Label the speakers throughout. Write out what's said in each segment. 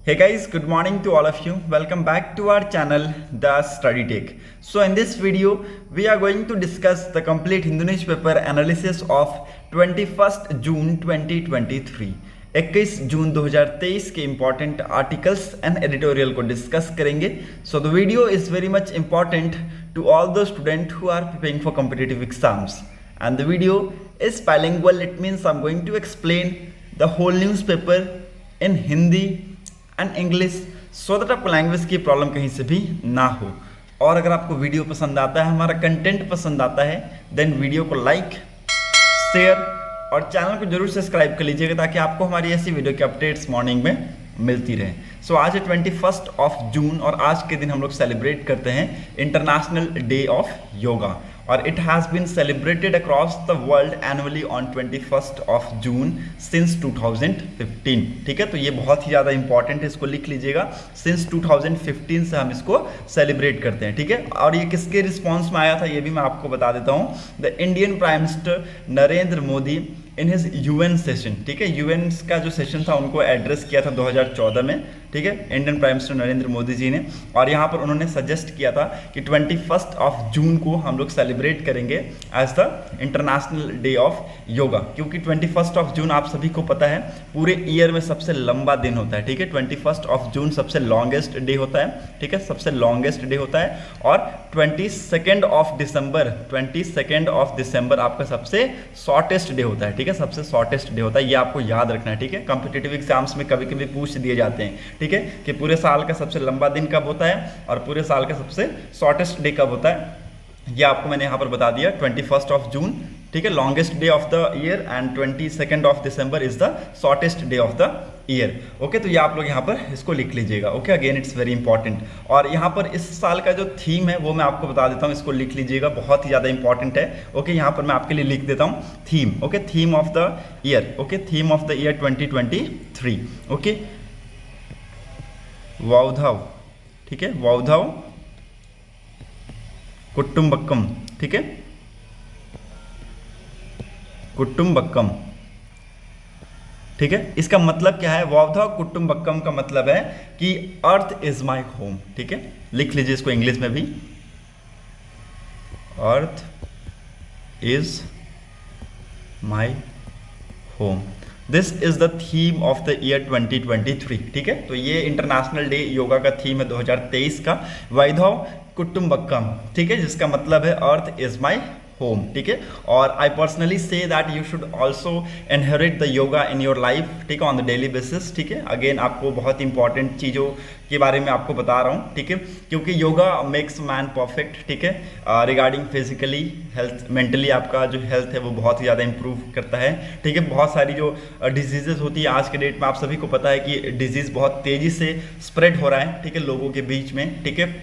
Speaker 1: Hey guys, good morning to all of you. Welcome back to our channel, The Study Tech. So in this video, we are going to discuss the complete Hindu newspaper analysis of 21st June 2023. 21 June 2023 के important articles and editorial को discuss करेंगे. So the video is very much important to all the student who are preparing for competitive exams and the video is bilingual. It means I'm going to explain the whole newspaper in Hindi and English so that आपको language की problem कहीं से भी ना हो. और अगर आपको वीडियो पसंद आता है, हमारा कंटेंट पसंद आता है, देन वीडियो को लाइक, शेयर और चैनल को जरूर सब्सक्राइब कर लीजिएगा ताकि आपको हमारी ऐसी वीडियो की अपडेट्स मॉर्निंग में मिलती रहे. सो आज है 21 जून और आज के दिन हम लोग सेलिब्रेट करते हैं इंटरनेशनल डे ऑफ योगा और it has been celebrated across the world annually on 21 June since 2015. ठीक है, तो ये बहुत ही ज़्यादा इंपॉर्टेंट है, इसको लिख लीजिएगा. सिंस 2015 से हम इसको सेलिब्रेट करते हैं. ठीक है, और ये किसके रिस्पॉन्स में आया था ये भी मैं आपको बता देता हूँ. The Indian prime minister Narendra Modi in his UN session. ठीक है, यूएन का जो सेशन था उनको एड्रेस किया था 2014 में. ठीक है, Indian prime minister Narendra Modi ji ने, और यहाँ पर उन्होंने सजेस्ट किया था कि 21 जून को हम लोग सेलिब्रेट करेंगे as the international day of yoga, क्योंकि 21 जून आप सभी को पता है पूरे ईयर में सबसे लंबा दिन होता है. ठीक है, 21 जून सबसे लॉन्गेस्ट डे होता है. ठीक है, सबसे लॉन्गेस्ट डे होता है. और 22 दिसंबर आपका सबसे शॉर्टेस्ट डे होता है. ठीक है, सबसे शॉर्टेस्ट डे होता है, ये आपको याद रखना है. ठीक है, कॉम्पिटिटिव एग्जाम्स में कभी कभी पूछ दिए जाते हैं. ठीक है, कि पूरे साल का सबसे लंबा दिन कब होता है और पूरे साल का सबसे शॉर्टेस्ट डे कब होता है, ये आपको मैंने यहाँ पर बता दिया. 21 जून, ठीक है, longest day of the year and 22 December is the shortest day of the year. Okay, तो ये आप लोग यहाँ पर इसको लिख लीजिएगा. Okay, again it's very important. और यहाँ पर इस साल का जो थीम है वो मैं आपको बता देता हूँ, इसको लिख लीजिएगा, बहुत ही ज़्यादा इंपॉर्टेंट है. ओके, यहाँ पर मैं आपके लिए लिख देता हूँ theme. Okay, theme of the year. Okay, theme of the year 2023. Okay, वौधव. ठीक है, वौधव कुटुंबकम. ठीक है, कुटुंबकम. ठीक है, इसका मतलब क्या है? वौधव कुटुंबकम का मतलब है कि अर्थ इज माई होम. ठीक है, लिख लीजिए इसको इंग्लिश में भी, earth is my home. This is the theme of the year 2023. ठीक है, तो ये इंटरनेशनल डे योगा का थीम है 2023 का, वैधव कुटुंबकम. ठीक है, जिसका मतलब है अर्थ इज माई होम. ठीक है, और आई पर्सनली से that you should also inherit the yoga in your life. ठीक है, ऑन द डेली बेसिस. ठीक है, अगेन आपको बहुत इंपॉर्टेंट चीज़ों के बारे में आपको बता रहा हूँ. ठीक है, क्योंकि योगा मेक्स मैन परफेक्ट. ठीक है, रिगार्डिंग फिजिकली हेल्थ, मेंटली आपका जो हेल्थ है वो बहुत ही ज़्यादा इंप्रूव करता है. ठीक है, बहुत सारी जो डिजीजेज होती है आज के डेट में, आप सभी को पता है कि डिजीज़ बहुत तेज़ी से स्प्रेड हो रहा है. ठीक है, लोगों के बीच में. ठीक है,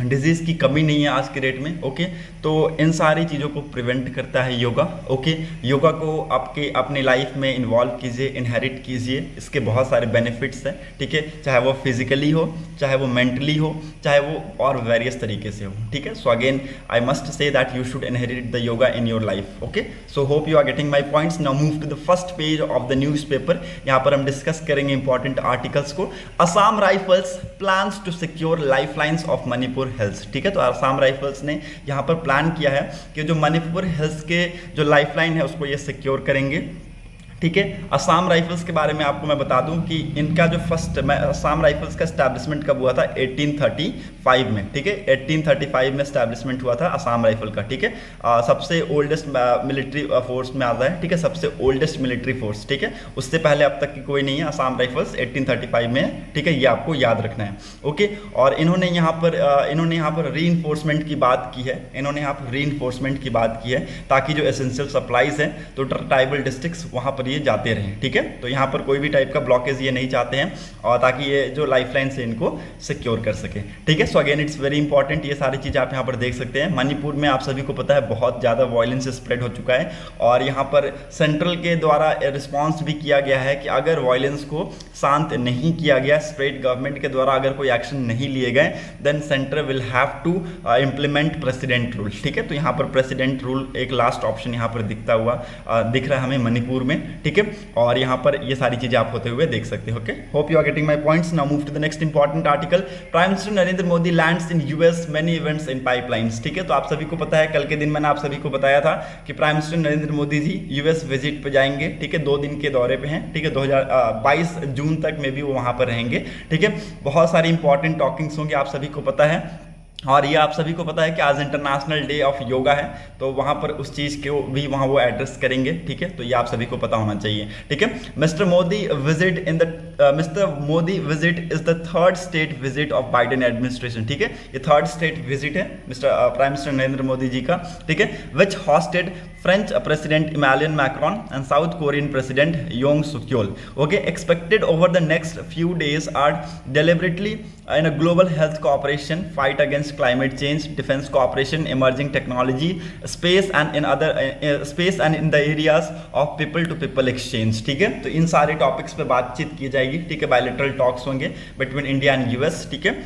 Speaker 1: डिजीज़ की कमी नहीं है आज के डेट में. ओके, तो इन सारी चीज़ों को प्रिवेंट करता है योगा. ओके, योगा को आपके अपने लाइफ में इन्वॉल्व कीजिए, इनहेरिट कीजिए, इसके बहुत सारे बेनिफिट्स हैं. ठीक है, चाहे वो फिजिकली हो, चाहे वो मेंटली हो, चाहे वो और वेरियस तरीके से हो. ठीक है, so again I must say that you should inherit the yoga in your life. Okay, so hope you are getting my points. Now move to the first page of the newspaper. यहाँ पर हम discuss करेंगे important articles को. Assam Rifles plans to secure life lines of Manipur health. ठीक है, तो Assam rifles ने यहाँ पर प्लान किया है कि जो मणिपुर हेल्थ के जो लाइफलाइन है उसको ये सिक्योर करेंगे. ठीक है, असम राइफल्स के बारे में आपको मैं बता दूं कि इनका जो फर्स्ट असम राइफल्स का एस्टैब्लिशमेंट कब हुआ था? 1835 में. ठीक है, 1835 में एस्टैब्लिशमेंट हुआ था असम राइफल का. ठीक है, सबसे ओल्डेस्ट मिलिट्री फोर्स में आता है. ठीक है, सबसे ओल्डेस्ट मिलिट्री फोर्स. ठीक है, उससे पहले अब तक की कोई नहीं है. असम राइफल्स 1835 में है. ठीक है, ये आपको याद रखना है. ओके, और इन्होंने यहाँ पर री इन्फोर्समेंट की बात की है. इन्होंने यहाँ पर री इन्फोर्समेंट की बात की है ताकि जो एसेंशियल सप्लाईज हैं तो ट्राइबल डिस्ट्रिक्ट्स वहाँ पर ये जाते रहें. ठीक है, तो यहाँ पर कोई भी टाइप का ब्लॉकेज ये नहीं चाहते हैं और ताकि ये जो लाइफलाइन से इनको सिक्योर कर सके. ठीक है, so again it's very important. ये सारी चीज़ें आप यहाँ पर देख सकते हैं. मणिपुर में आप सभी को पता है बहुत ज़्यादा वायलेंस स्प्रेड हो चुका है और यहाँ पर सेंट्रल के द्वारा रिस्पॉन्स भी किया गया है कि अगर वायलेंस को शांत नहीं किया गया, स्टेट गवर्नमेंट के द्वारा अगर कोई एक्शन नहीं लिए गए, then centre will have to implement president rule. ठीक है, तो यहाँ पर प्रेसिडेंट रूल एक लास्ट ऑप्शन यहाँ पर दिख रहा है हमें मणिपुर में. ठीक है। और यहाँ पर ये सारी चीजें आप होते हुए देख सकते हो। Okay, hope you are getting my points. Now move to the next important article. Prime minister Narendra Modi lands in US, many events in pipelines. ठीक है, तो आप सभी को पता है, कल के दिन मैंने आप सभी को बताया था कि प्राइम मिनिस्टर नरेंद्र मोदी जी यूएस विजिट पे जाएंगे। ठीक है, 2 दिन के दौरे पे हैं। ठीक है, 2022 जून तक में भी वो वहां पर रहेंगे। ठीक है, बहुत सारी इंपॉर्टेंट टॉकिंग्स होंगे, आप सभी को पता है। और ये आप सभी को पता है कि आज इंटरनेशनल डे ऑफ योगा है, तो वहां पर उस चीज को भी वहां वो एड्रेस करेंगे। ठीक है, तो ये आप सभी को पता होना चाहिए। ठीक है, mister Modi visit is the third state visit of Biden administration. ठीक है, ये थर्ड स्टेट विजिट है प्राइम मिनिस्टर नरेंद्र मोदी जी का। ठीक है, which hosted French president Emmanuel Macron and South Korean president Yoon Suk Yeol. Okay, expected over the next few days are deliberately in a global health cooperation, fight against climate change, defense cooperation, emerging technology, space and in the areas of people to people exchange। ठीक है, तो इन सारे topics पे बातचीत की जाएगी। ठीक है, बायलैटरल टॉक्स होंगे बिटवीन इंडिया एंड यूएस। ठीक है,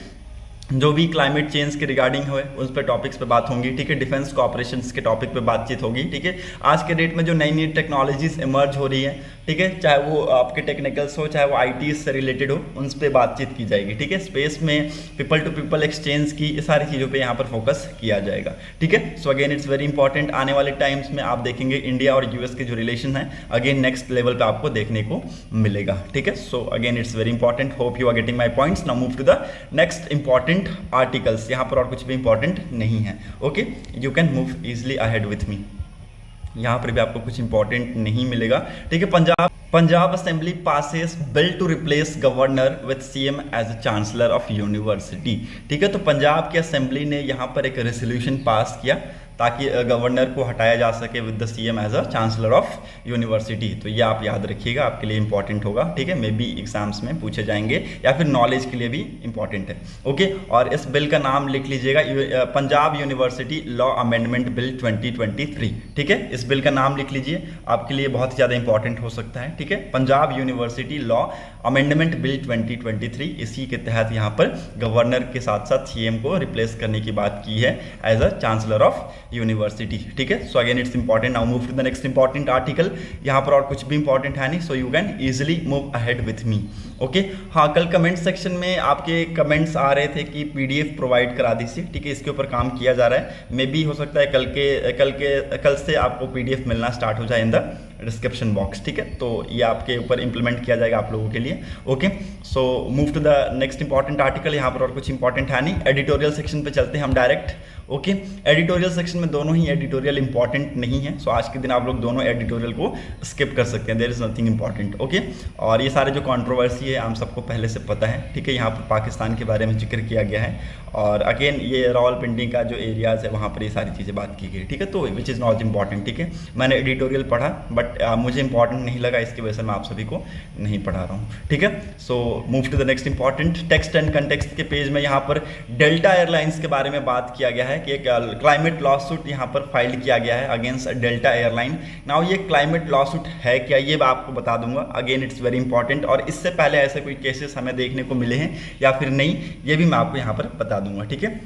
Speaker 1: जो भी क्लाइमेट चेंज के रिगार्डिंग हुए उस पर टॉपिक्स पे बात होंगी। ठीक है, डिफेंस कॉपरेशंस के टॉपिक पे बातचीत होगी। ठीक है, आज के डेट में जो नई नई टेक्नोलॉजीज इमर्ज हो रही है, ठीक है, चाहे वो आपके टेक्निकल्स हो, चाहे वो आईटी से रिलेटेड हो, उन पर बातचीत की जाएगी। ठीक है, स्पेस में पीपल टू पीपल एक्सचेंज की, ये सारी चीज़ों पे यहाँ पर फोकस किया जाएगा। ठीक है, so again it's very important. आने वाले टाइम्स में आप देखेंगे इंडिया और यूएस के जो रिलेशन है अगेन नेक्स्ट लेवल पे आपको देखने को मिलेगा। ठीक है, so again it's very important. Hope you are getting my points. Now move to the next important articles. यहां पर और कुछ भी इंपॉर्टेंट नहीं है। Okay, you can move easily ahead with me. यहां पर भी आपको कुछ इंपॉर्टेंट नहीं मिलेगा। ठीक है, Punjab assembly passes bill to replace governor with CM as a chancellor of university. ठीक है, तो पंजाब की असेंबली ने यहां पर एक रेजोल्यूशन पास किया ताकि गवर्नर को हटाया जा सके with the CM as a chancellor of university. तो ये आप याद रखिएगा, आपके लिए इंपॉर्टेंट होगा। ठीक है, मे बी एग्जाम्स में पूछे जाएंगे या फिर नॉलेज के लिए भी इंपॉर्टेंट है। ओके, और इस बिल का नाम लिख लीजिएगा, Punjab university law amendment bill 2023। ठीक है, इस बिल का नाम लिख लीजिए, आपके लिए बहुत ज़्यादा इंपॉर्टेंट हो सकता है। ठीक है, Punjab university law amendment bill 2023, इसी के तहत यहाँ पर गवर्नर के साथ साथ सीएम को रिप्लेस करने की बात की है as a chancellor of university. ठीक है, so again it's important. Now move to the next important article. यहाँ पर और कुछ भी इंपॉर्टेंट है नहीं, so you can easily move ahead with me. Okay, हाँ, कल कमेंट सेक्शन में आपके कमेंट्स आ रहे थे कि पीडीएफ प्रोवाइड करा दीजिए। ठीक है, इसके ऊपर काम किया जा रहा है। मे बी हो सकता है कल से आपको पीडीएफ मिलना स्टार्ट हो जाए इन द डिस्क्रिप्शन बॉक्स। ठीक है, तो ये आपके ऊपर इंप्लीमेंट किया जाएगा आप लोगों के लिए। Okay, so move to the next important article. यहाँ पर और कुछ इंपॉर्टेंट है नहीं। एडिटोरियल सेक्शन पे चलते हैं हम डायरेक्ट। ओके, एडिटोरियल सेक्शन में दोनों ही एडिटोरियल इंपॉर्टेंट नहीं है, सो आज के दिन आप लोग दोनों एडिटोरियल को स्किप कर सकते हैं। There is nothing important. Okay, और ये सारे जो कंट्रोवर्सी है हम सबको पहले से पता है। ठीक है, यहाँ पर पाकिस्तान के बारे में जिक्र किया गया है और अगेन ये रावलपिंडी का जो एरियाज है वहाँ पर ये सारी चीज़ें बात की गई। ठीक है, तो विच इज़ नॉट इंपॉर्टेंट। ठीक है, मैंने एडिटोरियल पढ़ा बट मुझे इंपॉर्टेंट नहीं लगा, इसकी वजह से मैं आप सभी को नहीं पढ़ा रहा हूँ। ठीक है, so move to the next important. Text and context के पेज में यहाँ पर डेल्टा एयरलाइंस के बारे में बात किया गया है कि एक क्लाइमेट लॉसूट यहाँ पर फाइल किया गया है अगेंस्ट डेल्टा एयरलाइन। नाउ ये क्लाइमेट लॉसूट है क्या, ये मैं आपको बता दूंगा। अगेन इट्स वेरी इंपॉर्टेंट, और इससे पहले ऐसे कोई केसेस हमें देखने को मिले हैं या फिर नहीं, ये भी मैं आपको यहाँ पर बता दूंगा। ठीक है,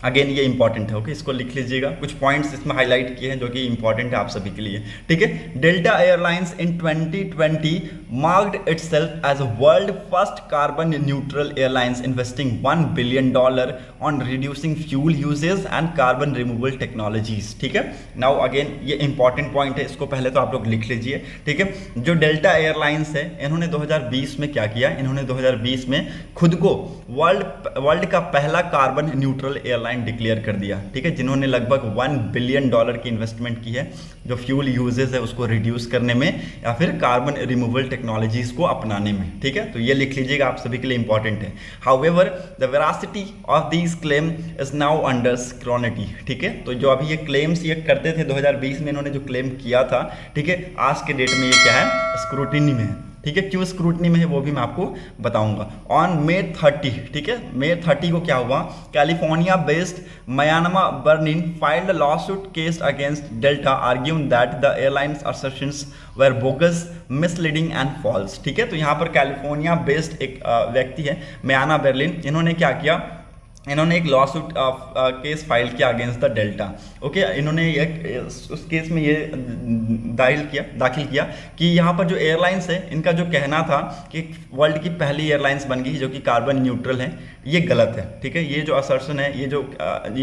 Speaker 1: अगेन ये इंपॉर्टेंट है। ओके, इसको लिख लीजिएगा। कुछ पॉइंट्स इसमें हाईलाइट किए हैं जो कि इंपॉर्टेंट है आप सभी के लिए। ठीक है, Delta airlines in 2020 marked itself as world first carbon neutral airlines investing $1 billion on reducing fuel usages and carbon removal technologies. ठीक है, नाउ अगेन ये इंपॉर्टेंट पॉइंट है, इसको पहले तो आप लोग लिख लीजिए। ठीक है, जो डेल्टा एयरलाइंस है इन्होंने 2020 में क्या किया, इन्होंने 2020 में खुद को वर्ल्ड का पहला कार्बन न्यूट्रल एयरलाइन डिक्लेयर कर दिया। ठीक है, जिन्होंने लगभग $1 billion की इन्वेस्टमेंट की है जो फ्यूल यूजेस है उसको रिड्यूस करने में या फिर कार्बन रिमूवल टेक्नोलॉजीज को अपनाने में। ठीक है, तो ये लिख लीजिएगा, आप सभी के लिए इंपॉर्टेंट है। However the veracity of these claim is now under scrutiny. ठीक है, तो जो अभी ये क्लेम्स ये करते थे 2020 में इन्होंने जो क्लेम किया था, ठीक है, आज के डेट में ये क्या है, स्क्रूटिनी में है। ठीक है, क्यों स्क्रूटनी में है वो भी मैं आपको बताऊंगा। ऑन May 30, ठीक है, May 30 को क्या हुआ, California based Mayanna Berrin filed lawsuit case against Delta arguing that the airlines assertions were bogus, misleading and false. ठीक है, तो यहाँ पर कैलिफोर्निया बेस्ड एक व्यक्ति है म्याना बर्लिन, इन्होंने क्या किया, इन्होंने एक लॉ सूट केस फाइल किया अगेंस्ट द डेल्टा। ओके, इन्होंने उस केस में ये दाखिल किया कि यहाँ पर जो एयरलाइंस है इनका जो कहना था कि वर्ल्ड की पहली एयरलाइंस बन गई जो कि कार्बन न्यूट्रल है, ये गलत है। ठीक है, ये जो असर्शन है, ये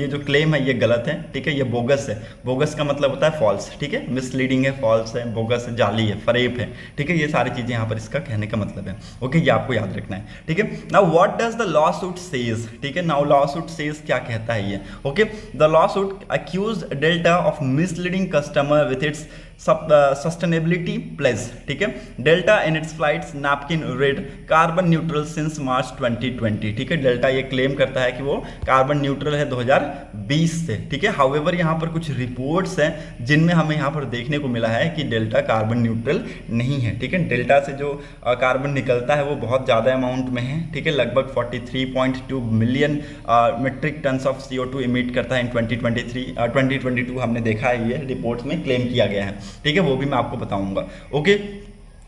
Speaker 1: जो क्लेम है, ये गलत है। ठीक है, ये बोगस है। बोगस का मतलब होता है फॉल्स। ठीक है, मिसलीडिंग है, फॉल्स है, बोगस है, जाली है, फरेब है। ठीक है, ये सारी चीज़ें यहाँ पर इसका कहने का मतलब है। ओके, ये आपको याद रखना है। ठीक है, now what does the law suit says. ठीक है, नाउ लॉ सूट सेज क्या कहता है ये। Okay, the law suit accuse Delta of misleading customer with its sustainability pledge. ठीक है, Delta in its flights napkin read carbon neutral since March 2020। ठीक है, डेल्टा ये क्लेम करता है कि वो कार्बन न्यूट्रल है 2020 से। ठीक है, हाउएवर यहाँ पर कुछ रिपोर्ट्स हैं जिनमें हमें यहाँ पर देखने को मिला है कि डेल्टा कार्बन न्यूट्रल नहीं है। ठीक है, डेल्टा से जो कार्बन निकलता है वो बहुत ज़्यादा अमाउंट में है। ठीक है, लगभग 43.2 million metric tons of CO2 emit करता है इन 2022 हमने देखा है, ये रिपोर्ट्स में क्लेम किया गया है। ठीक है, वो भी मैं आपको बताऊंगा। ओके,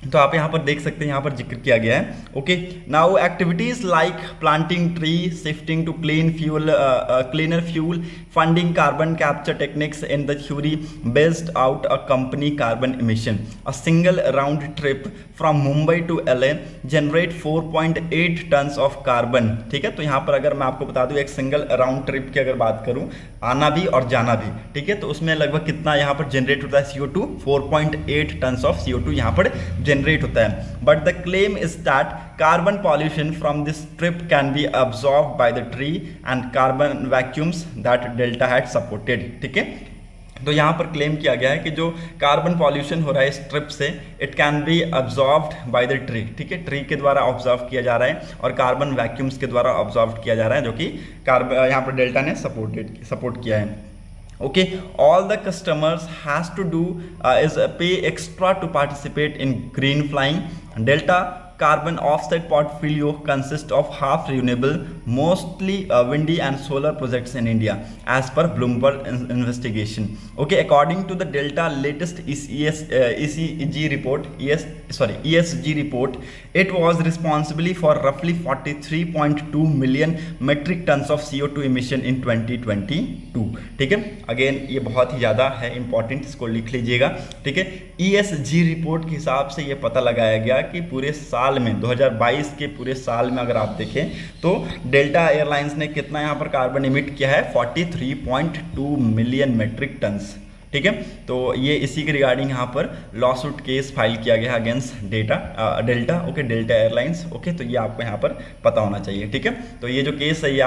Speaker 1: तो आप यहाँ पर देख सकते हैं, यहाँ पर जिक्र किया गया है। Okay, now activities like planting tree, shifting to cleaner fuel, funding carbon capture techniques in the theory based out a company carbon emission, a single round trip from Mumbai to LA generate 4.8 tons of carbon. ठीक है, तो यहाँ पर अगर मैं आपको बता दूँ, एक सिंगल राउंड ट्रिप की अगर बात करूँ, आना भी और जाना भी, ठीक है, तो उसमें लगभग कितना यहाँ पर जनरेट होता है CO2, 4.8 टन्स ऑफ CO2 यहाँ पर जनरेट होता है। But the claim is that carbon pollution from this trip can be absorb by the tree and carbon vacuums that delta had supported. ठीक है, तो यहाँ पर क्लेम किया गया है कि जो कार्बन पॉल्यूशन हो रहा है इस ट्रिप से, it can be absorbed by the tree. ठीक है, ट्री के द्वारा ऑब्जर्व किया जा रहा है और कार्बन वैक्यूम्स के द्वारा ऑब्जर्व किया जा रहा है, जो कि यहाँ पर डेल्टा ने सपोर्ट किया है। Okay, all the customers has to do is pay extra to participate in green flying. Delta carbon offset portfolio consists of half renewable, mostly windy and solar projects in India, as per Bloomberg investigation. Okay, according to the Delta latest ESG report, ESG report, it was responsible for roughly 43.2 million metric tons of CO2 emission in 2022. ठीक है, again ये बहुत ही ज़्यादा है important, इसको लिख लीजिएगा। ठीक है, ESG रिपोर्ट के हिसाब से ये पता लगाया गया कि पूरे साल में 2022 के पूरे साल में अगर आप देखें तो डेल्टा एयरलाइंस ने कितना यहाँ पर कार्बन इमिट किया है, 43.2 मिलियन मेट्रिक टन्स। ठीक है, तो ये इसी के रिगार्डिंग यहाँ पर लॉ सूट केस फाइल किया गया against delta. Okay, delta airlines. Okay, तो ये आपको यहाँ पर पता होना चाहिए। ठीक है, तो ये जो केस है ये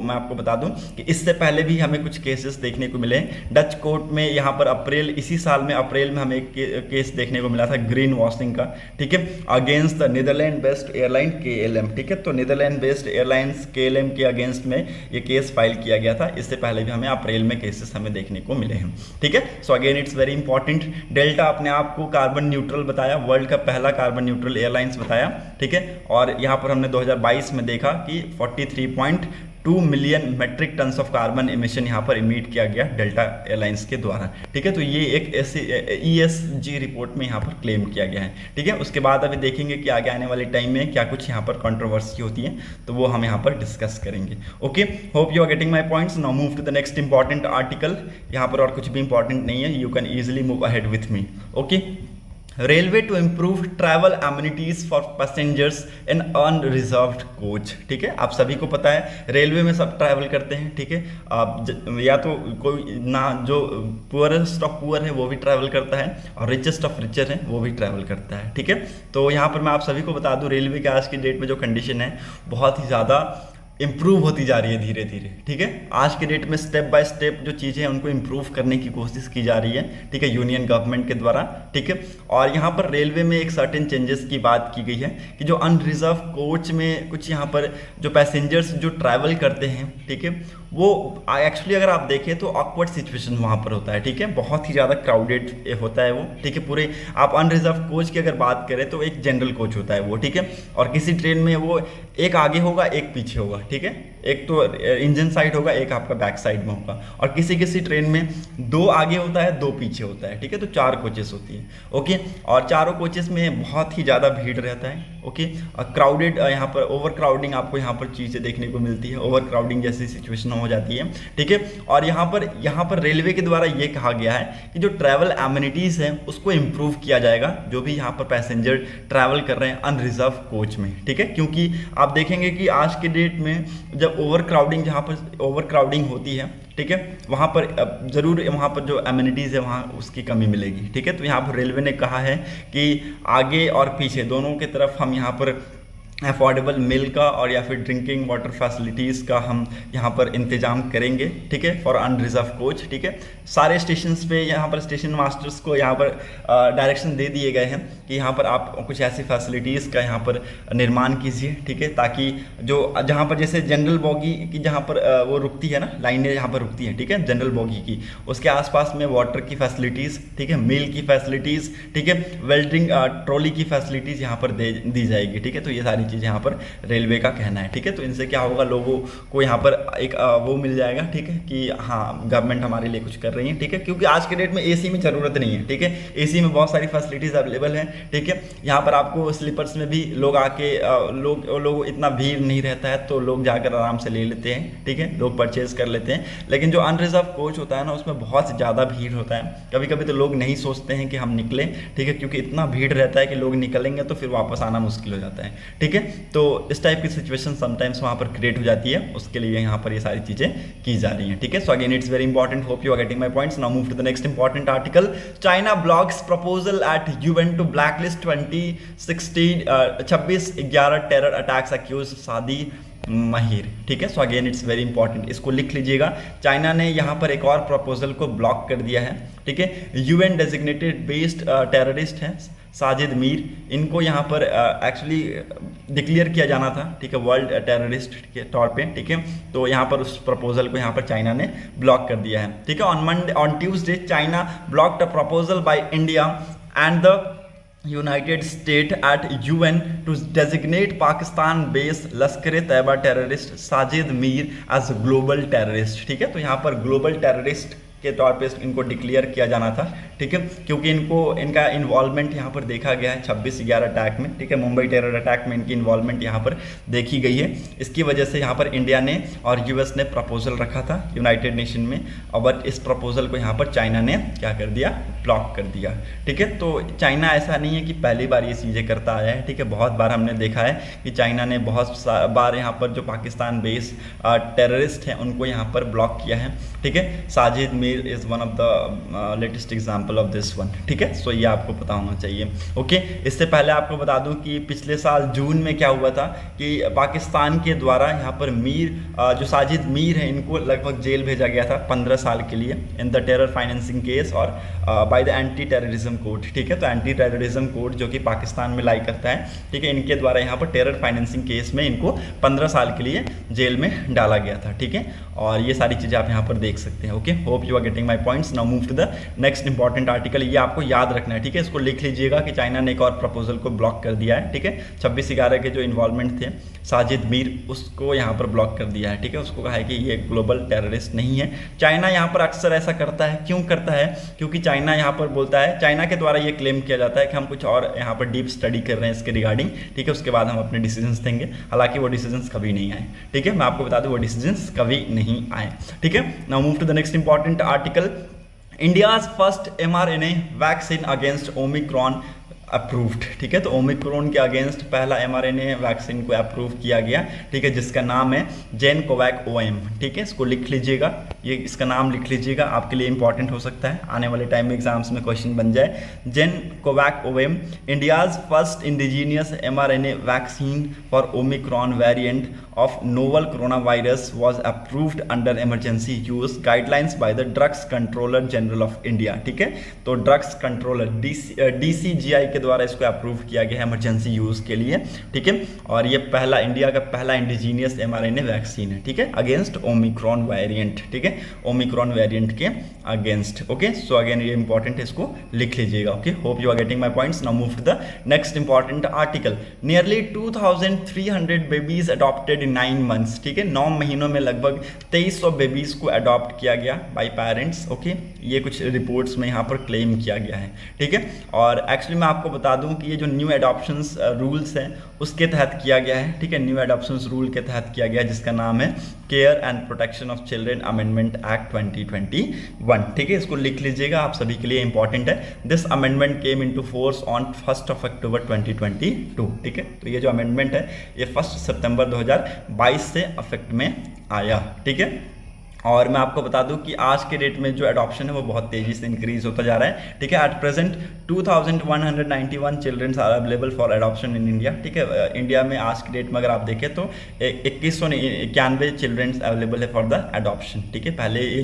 Speaker 1: मैं आपको बता दूं कि इससे पहले भी हमें कुछ केसेस देखने को मिले डच कोर्ट में। यहाँ पर इसी साल में अप्रैल में हमें एक केस देखने को मिला था ग्रीन वॉशिंग का। ठीक है, against the Netherland based airline KLM। ठीक है, तो नीदरलैंड बेस्ड एयरलाइंस KLM के अगेंस्ट में ये केस फाइल किया गया था। इससे पहले भी हमें अप्रैल में केसेस हमें देखने को मिले हैं। ठीक है, so again it's very important. Delta अपने आप को कार्बन न्यूट्रल बताया, वर्ल्ड का पहला कार्बन न्यूट्रल एयरलाइंस बताया। ठीक है, और यहाँ पर हमने 2022 में देखा कि 43.2 million metric tons of carbon emission यहाँ पर इमिट किया गया डेल्टा एयरलाइंस के द्वारा। ठीक है, तो ये एक ऐसी ESG रिपोर्ट में यहाँ पर क्लेम किया गया है। ठीक है, उसके बाद अभी देखेंगे कि आगे आने वाले टाइम में क्या कुछ यहाँ पर कंट्रोवर्सी होती है, तो वो हम यहाँ पर डिस्कस करेंगे। Okay, hope you are getting my points. Now move to the next important article. यहाँ पर और कुछ भी इंपॉर्टेंट नहीं है, you can easily move ahead with me. Okay, railway to improve travel amenities for passengers in unreserved coach. ठीक है, आप सभी को पता है रेलवे में सब ट्रैवल करते हैं। ठीक है, या तो कोई ना, जो पुअरेस्ट ऑफ पुअर है वो भी ट्रैवल करता है और रिचेस्ट ऑफ रिचर है वो भी ट्रैवल करता है। ठीक है, तो यहाँ पर मैं आप सभी को बता दूँ रेलवे के आज की डेट में जो कंडीशन है बहुत ही ज़्यादा इम्प्रूव होती जा रही है धीरे धीरे। ठीक है, आज के डेट में स्टेप बाय स्टेप जो चीज़ें हैं उनको इम्प्रूव करने की कोशिश की जा रही है। ठीक है, यूनियन गवर्नमेंट के द्वारा। ठीक है, और यहाँ पर रेलवे में एक सर्टेन चेंजेस की बात की गई है कि जो अनरिजर्व कोच में कुछ यहाँ पर जो पैसेंजर्स जो ट्रैवल करते हैं, ठीक है, वो एक्चुअली अगर आप देखें तो ऑकवर्ड सिचुएशन वहाँ पर होता है। ठीक है, बहुत ही ज़्यादा क्राउडेड होता है वो। ठीक है, पूरे आप अनरिजर्व कोच की अगर बात करें तो एक जनरल कोच होता है वो। ठीक है, और किसी ट्रेन में वो एक आगे होगा एक पीछे होगा, ठीक है, एक तो इंजन साइड होगा एक आपका बैक साइड में होगा, और किसी किसी ट्रेन में दो आगे होता है दो पीछे होता है, ठीक है, तो 4 कोचेस होती है। ओके, और चारों कोचेस में बहुत ही ज़्यादा भीड़ रहता है। ओके, क्राउडेड, यहाँ पर ओवर क्राउडिंग आपको यहाँ पर चीज़ें देखने को मिलती है, ओवर क्राउडिंग जैसी सिचुएशन हो जाती है, ठीक है। और यहाँ पर रेलवे के द्वारा ये कहा गया है कि जो ट्रैवल एमिनिटीज़ हैं उसको इम्प्रूव किया जाएगा, जो भी यहाँ पर पैसेंजर ट्रैवल कर रहे हैं अनरिजर्व कोच में, ठीक है, क्योंकि आप देखेंगे कि आज के डेट में जब ओवर क्राउडिंग, जहाँ पर ओवर क्राउडिंग होती है, ठीक है, वहाँ पर ज़रूर वहाँ पर जो एमिनिटीज़ है वहाँ उसकी कमी मिलेगी, ठीक है। तो यहाँ पर रेलवे ने कहा है कि आगे और पीछे दोनों की तरफ हम यहाँ पर अफोर्डेबल मील का और या फिर ड्रिंकिंग वाटर फैसिलिटीज़ का हम यहाँ पर इंतजाम करेंगे, ठीक है, फॉर अनरिजर्व कोच, ठीक है। सारे स्टेशंस पे यहाँ पर स्टेशन मास्टर्स को यहाँ पर डायरेक्शन दे दिए गए हैं कि यहाँ पर आप कुछ ऐसी फैसिलिटीज़ का यहाँ पर निर्माण कीजिए, ठीक है, ताकि जो जहाँ पर जैसे जनरल बॉगी की जहाँ पर वो रुकती है ना, लाइनें यहाँ पर रुकती हैं, ठीक है, जनरल बॉगी की, उसके आसपास में वाटर की फैसिलिटीज़, ठीक है, मील की फैसिलिटीज़, ठीक है, वेल्डिंग ट्रॉली की फैसिलिटीज़ यहाँ पर दी जाएगी, ठीक है। तो ये सारी चीज़ यहाँ पर रेलवे का कहना है, ठीक है। तो इनसे क्या होगा, लोगों को यहाँ पर एक वो मिल जाएगा, ठीक है, कि हाँ गवर्नमेंट हमारे लिए कुछ कर रही है, ठीक है, क्योंकि आज के डेट में एसी में ज़रूरत नहीं है, ठीक है, एसी में बहुत सारी फैसिलिटीज़ अवेलेबल हैं, ठीक है। यहाँ पर आपको स्लीपर्स में भी लोग आके लोग इतना भीड़ नहीं रहता है तो लोग जाकर आराम से ले लेते हैं, ठीक है, लोग परचेज कर लेते हैं। लेकिन जो अनरिजर्व कोच होता है ना उसमें बहुत ज़्यादा भीड़ होता है, कभी कभी तो लोग नहीं सोचते हैं कि हम निकलें, ठीक है, क्योंकि इतना भीड़ रहता है कि लोग निकलेंगे तो फिर वापस आना मुश्किल हो जाता है, ठीक है। तो इस टाइप की सिचुएशन समटाइम्स वहाँ पर क्रिएट हो जाती है, उसके लिए यहाँ पर ये सारी चीज़ें की जा रही हैं, ठीक है। So again it's very important, hope you are getting my points. Now move to the next important article. China blocks proposal at UN to blacklist 26/11 terror attacks accuse Sadi Mahir, ठीक है। So again it's very important, इसको लिख लीजिएगा। China ने यहाँ पर एक और प्रपोजल को ब्लॉक कर दिया है, ठीक है। यूएन डेजिग्नेटेड बेस्ड टेररिस्ट हैं साजिद मीर, इनको यहाँ पर एक्चुअली डिक्लेयर किया जाना था, ठीक है, वर्ल्ड टेररिस्ट के तौर पे, ठीक है। तो यहाँ पर उस प्रपोजल को यहाँ पर चाइना ने ब्लॉक कर दिया है, ठीक है। On Tuesday China blocked a proposal by India and the United States at UN to designate Pakistan-based Lashkar-e-Taiba terrorist Sajid Mir as global terrorist, ठीक है। तो यहाँ पर ग्लोबल टेररिस्ट के तौर पे इनको डिक्लेयर किया जाना था, ठीक है, क्योंकि इनका इन्वॉल्वमेंट यहाँ पर देखा गया है 26/11 अटैक में, ठीक है, मुंबई टेरर अटैक में इनकी इन्वॉल्वमेंट यहाँ पर देखी गई है। इसकी वजह से यहाँ पर इंडिया ने और यूएस ने प्रपोजल रखा था यूनाइटेड नेशन में, और बट इस प्रपोजल को यहाँ पर चाइना ने क्या कर दिया, ब्लॉक कर दिया, ठीक है। तो चाइना ऐसा नहीं है कि पहली बार ये चीज़ें करता आया है, ठीक है, बहुत बार हमने देखा है कि चाइना ने बहुत बार यहाँ पर जो पाकिस्तान बेस्ड टेररिस्ट हैं उनको यहाँ पर ब्लॉक किया है, ठीक है। Sajid Mir is one of the latest example of this one, ठीक है। सो ये आपको पता होना चाहिए, ओके। इससे पहले आपको बता दूं कि पिछले साल जून में क्या हुआ था कि पाकिस्तान के द्वारा यहाँ पर जो साजिद मीर है इनको लगभग जेल भेजा गया था 15 साल के लिए in the terror financing case और by the anti terrorism code, ठीक है। तो एंटी टेररिज्म कोड जो कि पाकिस्तान में लाई करता है, ठीक है, इनके द्वारा यहाँ पर टेरर फाइनेंसिंग केस में इनको 15 साल के लिए जेल में डाला गया था, ठीक है। और ये सारी चीज़ें आप यहाँ पर देख सकते हैं, okay. Hope you are getting my points. Now move to the next important article. ये आपको याद रखना है, ठीक है, इसको लिख लीजिएगा कि चाइना ने एक और प्रपोजल को ब्लॉक कर दिया है, ठीक है। 26/11 के जो इन्वॉल्वमेंट थे साजिद मीर, उसको यहाँ पर ब्लॉक कर दिया है, ठीक है। उसको कहा है कि ये ग्लोबल टेररिस्ट नहीं है। चाइना यहाँ पर अक्सर ऐसा करता है, क्यों करता है, क्योंकि चाइना यहाँ पर बोलता है, चाइना के द्वारा ये क्लेम किया जाता है कि हम कुछ और यहाँ पर डीप स्टडी कर रहे हैं इसके रिगार्डिंग, ठीक है, उसके बाद हम अपने डिसीजंस देंगे। हालांकि वो डिसीजंस कभी नहीं आए, ठीक है, मैं आपको बता दूं वो डिसीजंस कभी नहीं आए, ठीक है। Now move to the next important article. India's first mRNA vaccine against Omicron approved, ठीक है। तो ओमिक्रॉन के अगेंस्ट पहला mRNA वैक्सीन को अप्रूव किया गया, ठीक है, जिसका नाम है जेनकोवैक OM, ठीक है। इसको लिख लीजिएगा, ये इसका नाम लिख लीजिएगा, आपके लिए इंपॉर्टेंट हो सकता है, आने वाले टाइम में एग्जाम्स में क्वेश्चन बन जाए। जेनकोवैक OM India's first indigenous mRNA vaccine for Omicron variant of novel coronavirus was approved under emergency use guidelines by the Drugs Controller General of India, ठीक है। तो ड्रग्स कंट्रोलर DCGI के द्वारा इसको अप्रूव किया गया है इमरजेंसी यूज़ के लिए, ठीक है। और ये पहला इंडिया का पहला इंडिजीनियस mRNA वैक्सीन है, ठीक है, अगेंस्ट ओमिक्रॉन वेरिएंट, ठीक है, ओमिक्रॉन वेरिएंट के अगेंस्ट। ओके, सो अगेन ये इंपॉर्टेंट है, इसको लिख लीजिएगा। Okay, hope you are getting my points. Now move to the next important article. Nearly 2300 babies adopted in 9 months, ठीक है, 9 महीनों में लगभग 2300 बेबीज को अडॉप्ट किया गया बाय पेरेंट्स। ओके, ये कुछ रिपोर्ट्स में यहाँ पर क्लेम किया गया है, ठीक है। और एक्चुअली मैं आपको बता दूं कि ये जो न्यू एडॉप्शंस रूल्स हैं उसके तहत किया गया है, ठीक है, न्यू एडॉप्शंस रूल के तहत किया गया है, जिसका नाम है care and protection of children amendment act 2021, ठीक है, इसको लिख लीजिएगा, आप सभी के लिए इंपॉर्टेंट है। This amendment came into force on 1 अक्टूबर 2022, ठीक है। तो ये जो अमेंडमेंट है ये 1 सितंबर 2022 से अफेक्ट में आया, ठीक है। और मैं आपको बता दूं कि आज के डेट में जो एडॉप्शन है वो बहुत तेज़ी से इंक्रीज होता जा रहा है, ठीक है। At present 2191 childrens are available for adoption in India, ठीक है। इंडिया में आज के डेट में अगर आप देखें तो 2191 चिल्ड्रंस अवेलेबल है फॉर द एडॉप्शन, ठीक है। पहले ये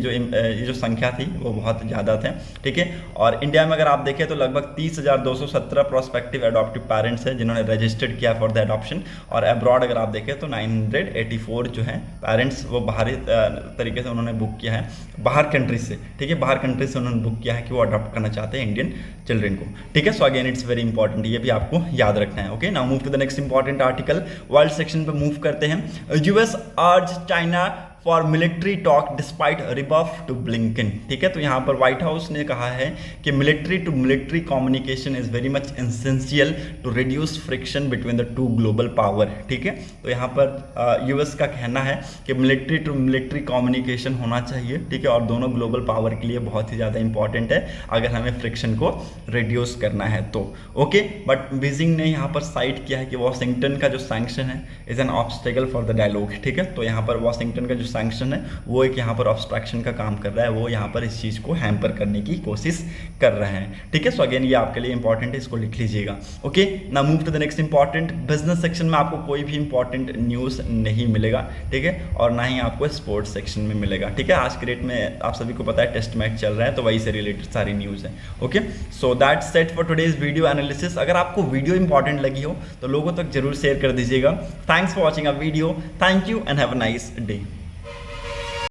Speaker 1: जो संख्या थी वो बहुत ज़्यादा थे, ठीक है। और इंडिया में अगर आप देखें तो लगभग 30,217 प्रोस्पेक्टिव एडॉप्टिव पेरेंट्स हैं जिन्होंने रजिस्टर्ड किया फॉर द एडॉप्शन। और अब्रॉड अगर आप देखें तो 984 जो हैं पेरेंट्स वो बाहरी तरीके से उन्होंने बुक किया है बाहर कंट्री से, ठीक है, बाहर कंट्री से उन्होंने बुक किया है कि वो अडॉप्ट करना चाहते हैं इंडियन चिल्ड्रन को, ठीक है। So again it's very important, ये भी आपको याद रखना है। Okay, now move to the next important article. World section पे मूव करते हैं। US urges China for military talk despite rebuff to Blinken, ठीक है। तो यहाँ पर व्हाइट हाउस ने कहा है कि military to military communication is very much essential to reduce friction between the two global power, ठीक है। तो यहाँ पर यूएस का कहना है कि मिलिट्री टू मिलिट्री कम्युनिकेशन होना चाहिए, ठीक है, और दोनों ग्लोबल पावर के लिए बहुत ही ज़्यादा इंपॉर्टेंट है अगर हमें फ्रिक्शन को रिड्यूस करना है तो। ओके, बट बीजिंग ने यहाँ पर साइट किया है कि वॉशिंगटन का जो सैंक्शन है is an obstacle for the dialogue, ठीक है। तो यहाँ पर वॉशिंगटन का जो सैंक्शन है वो एक यहाँ पर ऑब्स्ट्रक्शन का काम कर रहा है, वो यहाँ पर इस चीज़ को हैम्पर करने की कोशिश कर रहे हैं, ठीक है। सो अगेन ये आपके लिए इंपॉर्टेंट है, इसको लिख लीजिएगा। Okay, now move to the next important. Business section में आपको कोई भी इंपॉर्टेंट न्यूज़ नहीं मिलेगा, ठीक है, और ना ही आपको स्पोर्ट्स सेक्शन में मिलेगा, ठीक है। आज के डेट में आप सभी को पता है टेस्ट मैच चल रहा है तो वही से रिलेटेड सारी न्यूज़ है। Okay, so that's set for today's video analysis. अगर आपको वीडियो इंपॉर्टेंट लगी हो तो लोगों तक जरूर शेयर कर दीजिएगा। Thanks for watching a video, thank you and have a nice day.